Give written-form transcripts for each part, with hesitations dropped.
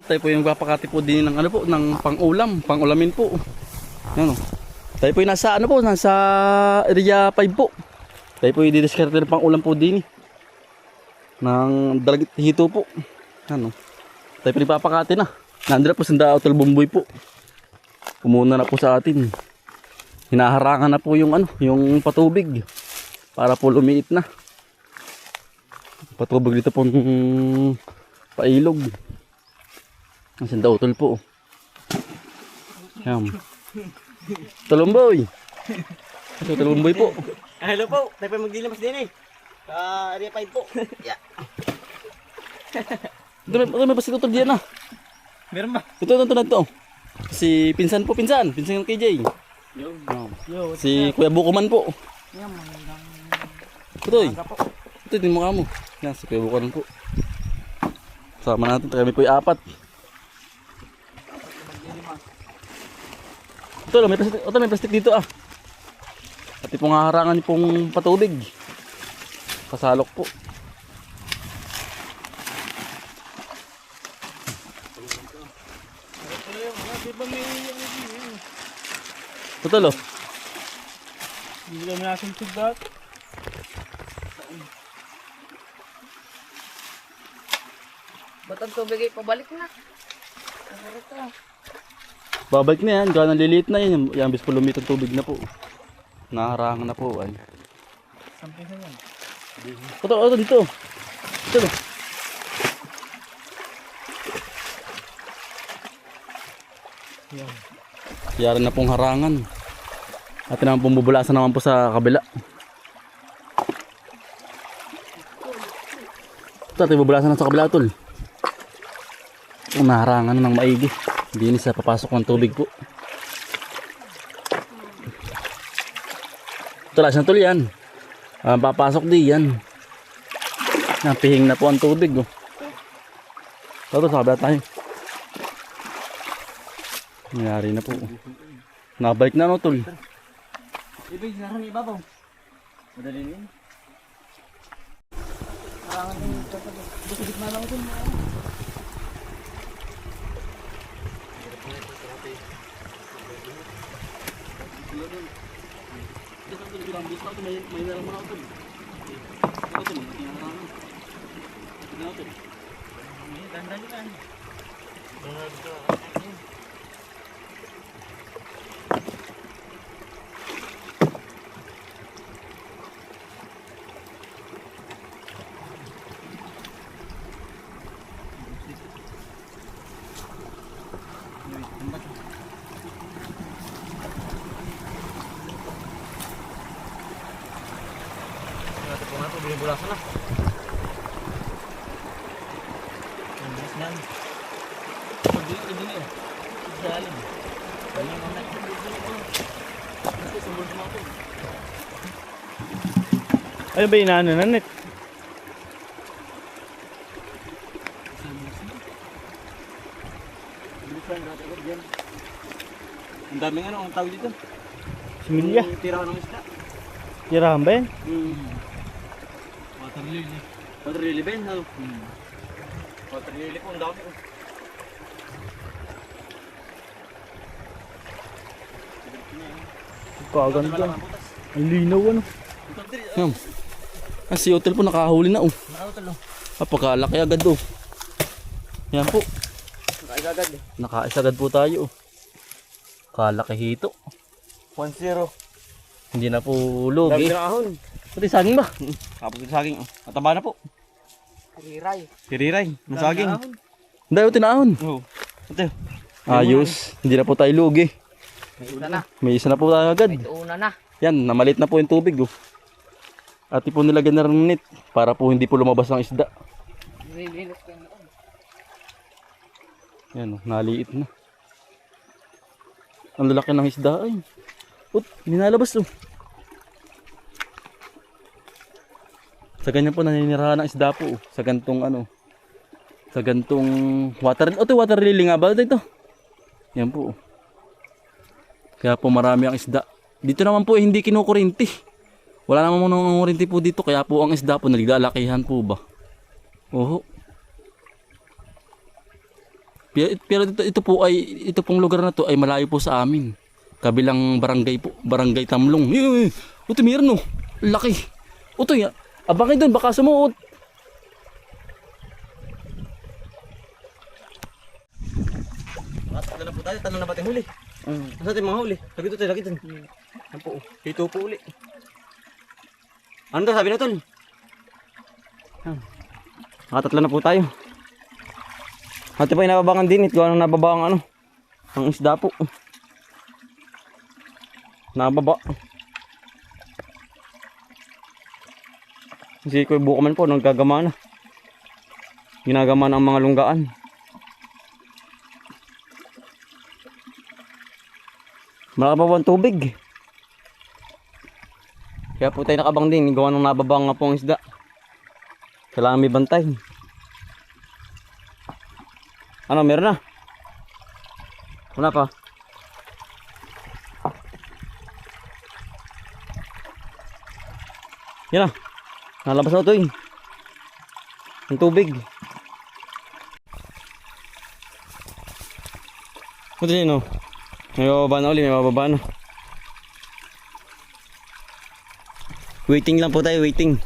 Tayo po yung papakati po din ng ano po, ng pang-ulamin po. Yan o. Tayo po yung nasa ano po, nasa area 5 po. Tayo po yung didiskarte ng pang-ulam po din ng dalagit hito po. Ano. Tayo po yung papakati na. Nandun na po sanda Utol Bumboy po. Pumuna na po sa atin. Hinaharangan na po yung ano, yung patubig para po lumiit na. Patubig dito po pailog. Ang sanda Utol po. Yan. Tulumboy. Ito Tulumboy po. Hello po, tayo pa maglilimas din eh. Sa area 5 po. Yeah. Ito may pasit Utol diyan ah. Meron ba? Ito. Si pinsan ng KJ. Yo. Si Kuya Bukuman po. Yan, magandang Ito po. Ito yung mukha mo. Yan, si Kuya Bukuman po. Sama natin, kami po yung 4. Ito, may plastic dito ah. At pong harangan niyo pong patubig. Kasalok po. Ito lo. Hindi kami nasin tugat. Ba't ang tubig ay pabalik na? Babalik na yan, gano'n liliit na yan. Yung bis po lumit ang tubig na po. Naharangan na po ay. Samping na yan. Ito dito. Ito lo. Yan. Yari na pong harangan. At naman pong bubulasan naman po sa kabila. Ito bubulasan na sa kabila tol. Kung naharangan na ng maigi. Hindi sa papasok ng tubig po. Ito lang tol yan. Papasok di yan. Napihing na po ang tubig. Oh. Ito sa kabila tayo. Nangyari na po. Nabalik na no tol. Ibig naran ibabaw. Madali din. Marangan din ito. Gusto gitna lang ito. Binibulasan na. Ang bilis na. Hindi na. Isalim. Balik mo na. Ano ba inaano na net? Ang daming ano, ang tawag dito. Similya. Tirahan ng isda. Tirahan ba yan? Water lily ba yun? Water lily po, ang dami po. Kaganda. Ang linaw ano. Yan. Si Hotel po nakahuli na oh. Napakalaki agad oh. Yan po. Nakaisagad eh. Nakaisagad po tayo oh. Kalaki hito. 1-0. Hindi na po lugi. Dami na ahon. Pati saging ba? Kapag ito saging oh. Mataba na po. Kariray. Tiriray. Ang Dami saging. na ahon. Hindi oh, tinahon. Oo. Ito. Ayos. Hindi na po tayo lugi. May una na. May isa na po tayo agad. May una na. Yan, namalit na po yung tubig oh. At po nilagyan na rin ng net para po hindi po lumabas ng isda. Nililis ko yung noon. Yan oh, naliit na. Ang lalaki ng isda ay. Ninalabas oh. Sa ganyan po naninirahan ng isda po oh. Sa gantong ano. Sa gantong water. Water lily nga ba ito? Yan po oh. Kaya po marami ang isda. Dito naman po hindi kinukurinti. Wala naman mga kurinti po dito. Kaya po ang isda po nagdalakihan po ba. Oho. Pero ito po ay, ito pong lugar na to ay malayo po sa amin. Kabilang barangay po, Barangay Tamlong. Ito meron, oh. Laki. Ito ya. Abangin doon, baka sumuot. Tatlo na po tayo. Tanong na ba tayong huli? Ano sa ating mga huli? Lagi ito tayo, lagi ito. Ano po? Dito po uli. Ano daw sabi na tol? Nakatatlo na po tayo. Ate pa yung nababangan din. Ito anong nababangan ano? Ang isda po. Nababa. Kasi Kuya Bukaman po nagagama na. Ginagama na ang mga lunggaan. Malaki pa po ang tubig. Kaya po tayo nakabang din. Gawa ng nababang nga po ang isda. Kailangan may bantay. Ano, meron na? Wala pa. Yan na. Nalabas na ito eh. Ang tubig. Ito yun oh. May bababa na ulit, may bababa na. Waiting lang po tayo, waiting.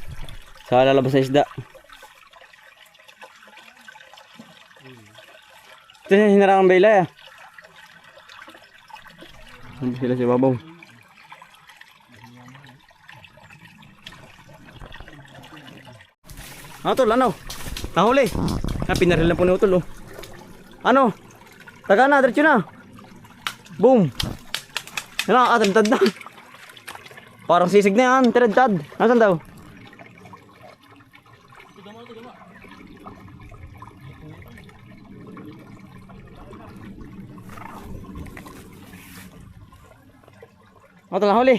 Sa lalabas na isda. Ito na hinarang ang baila ya. Ano sila si babaw? Ano tol, ano? Nahuli. Pinaril na po ni Utol oh. Ano? Taga na, diretso na. Boom. Yan na, tadtad na. Parang sisig na yan, tadtad. Nasaan daw? Ano ito nahuli?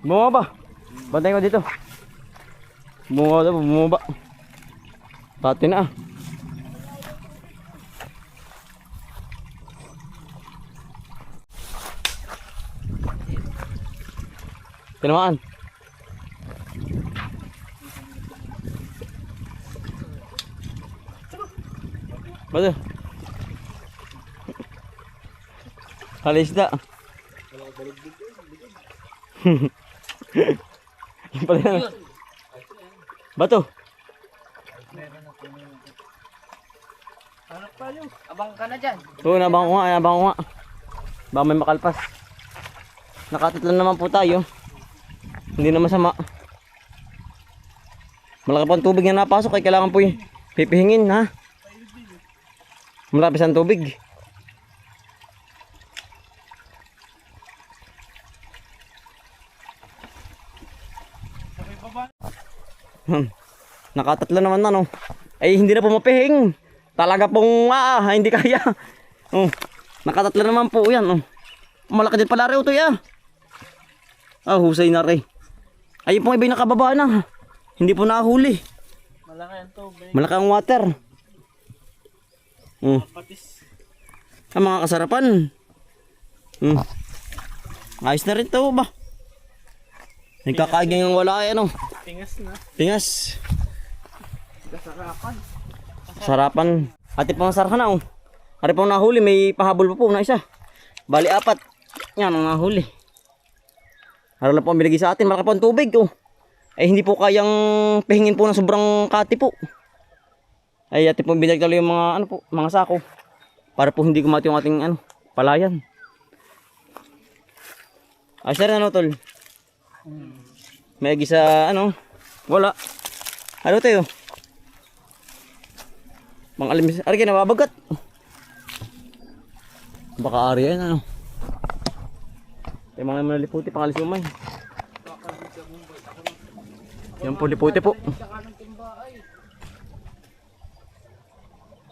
Bumaba. Bantay ko dito. Bumaba. Pati na ah. Tinamaan. Bada. Halis na. Yung pala na. Bato. Abang ka na dyan. Oo, nabang ko nga. Baka may makalpas. Nakatatlo naman po tayo. Hindi na masama. Malaki pa ang tubig na napasok ay kailangan po yung pipihingin ha. Malapis ang tubig. Nakatatlo naman na no. Ay hindi na po mapihing. Talaga pong hindi kaya. Nakatatlo naman po yan. Malaki din pala rin ito ya. Husay na rin. Ayun pong iba'y nakababa na. Hindi po nakahuli. Malaki ang tubig. Malaki ang water. Ang mga kasarapan. Ayos na rin ito ba? Nagkakaigay ng wala ay ano. Tingas na. Tingas. Kasarapan. Sarapan. Ati pang sarhan na oh. Ari pang nahuli. May pahabol pa po na isa. Bali 4. Yan ang nahuli. Araw lang po ang binigay sa atin. Malaki po ang tubig oh. Ay hindi po kayang pahingin po ng sobrang kati po. Ay ati po binagtalo yung mga ano po, mga sako. Para po hindi kumati yung ating ano, palayan. Ay sir ano tol? May agi sa ano? Wala. Ano tayo? Mga alimis. Ari na mabagat. Baka ari yan ano. Yung mga liputi pangalis umay. Yan po liputi po.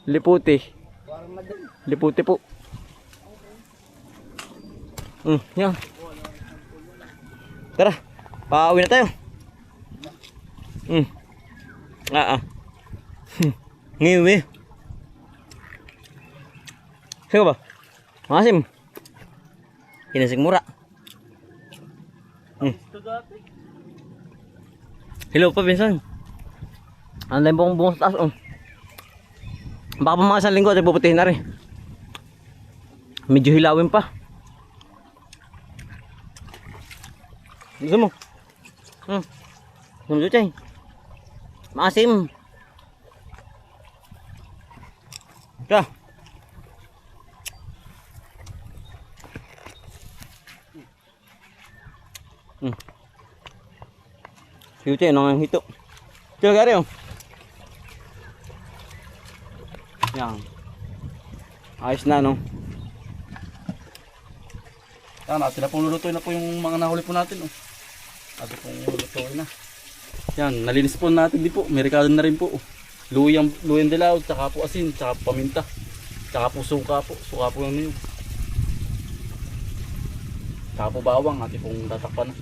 Liputi. Liputi po. Yan. Tara, pauwi na tayo. Ngiwi. Sige ba? Masim. Kinasig mura. Hello pa pinsan. Ang lalim pong bunga sa taas, oh. Baka pa mga isang linggo at puputihin na rin. Medyo hilawin pa. Gusto mo? Gusto mo, Chuchay? Maasim. Kaya. Chuchay, nang hito. Chuchay, gari, oh. Yan. Ayos na, no? Yan, natin na pong lulutuin na po yung mga nahuli po natin. Oh. Natin pong lulutuin na. Yan, nalinis po natin din po. May rekado na rin po. Oh. Luyang dilaw, tsaka po asin, tsaka po paminta. Tsaka po suka po. Suka po yung yun. Tsaka po bawang, natin pong tatakpan na.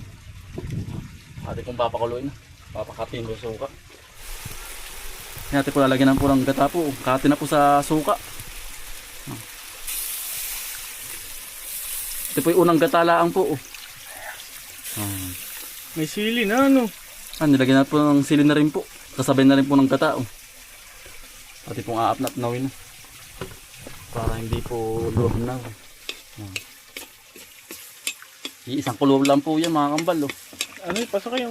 Natin pong papakuluin na. Papakatin po suka. Yan, natin po lalagyan na po ng gata po. Kati na po sa suka. Ito po yung unang gatalaan po. May sili na ano. Nilagyan na po ng sili na rin po. Kasabay na rin po ng gata. Pati pong aapnat-nawin na. Para hindi po luwag na. Isang kulo lang po yan mga kambal. Ano yung pasok kayo?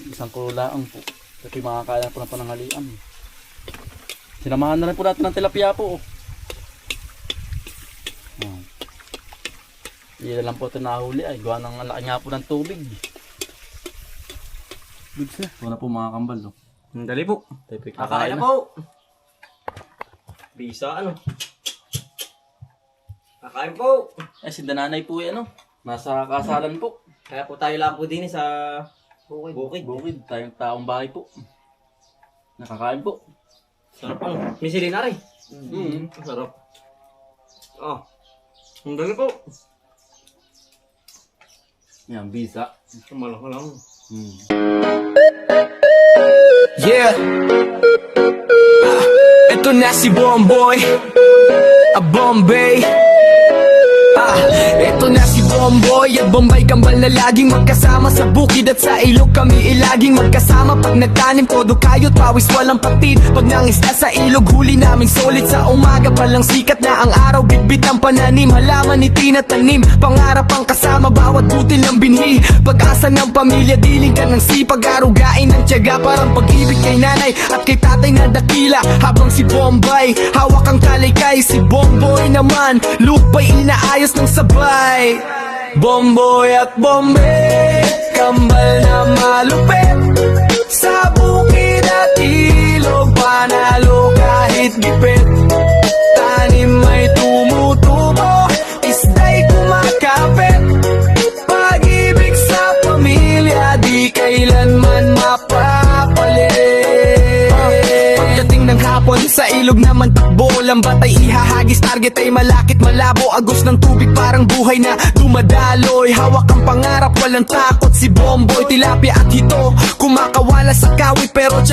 Isang kulo lang po. Ito yung mga kaya po ng pananghalian. Sinamahan na rin po natin ng tilapia po. Hindi na lang po ito nahuli ay. Gawa ng laki nga po ng tubig. Goods na. Ito na po mga kambal. Dali po. Kakain na po. Bisa ano. Kakain po. Si Dananay po yan. Nasa kasalan po. Kaya po tayo lang po din sa bukid. Bukid. Tayong taong bahay po. Nakakain po. Sarap po. May sili na rin. Sarap. Ang dali po. Yan, bisa. Malaki lang. Yeah. Ito na si Bomboy, Bombay. Ito na si Bomboy at Bombay Kambal na laging magkasama sa bukid at sa ilog kami ilaging magkasama. Pag nagtanim todo kayo't pawis walang patid. Pag nangisda sa ilog huli naming solid. Sa umaga palang sikat na ang araw bitbit ang pananim. Halaman ni tinatanim, pangarap ang kasama bawat butil ng binhi. Pag-asa ng pamilya diling ka ng sipag. Arugain ng tiyaga parang pag-ibig kay nanay at kay tatay na dakila. Habang si Bombay hawak ang kalaykay, si Bomboy naman lupay inaayos ng sabay. Bomboy at Bombay, kambal na malupit. Sa bukid at ilog, panalo kahit gipit. Tanim may tumutubo, isda'y kumakapit. Pag-ibig sa pamilya, di kailanman mapapalit. Pagdating ng hapon, sa ilog naman takbo. Lambat ay ihahagis, target ay malakit malabo. Agos ng tubig parang buhay na dumadaloy. Hawak ang pangarap, walang takot si Bomboy. Tilapia at hito, kumakawala sa kawit pero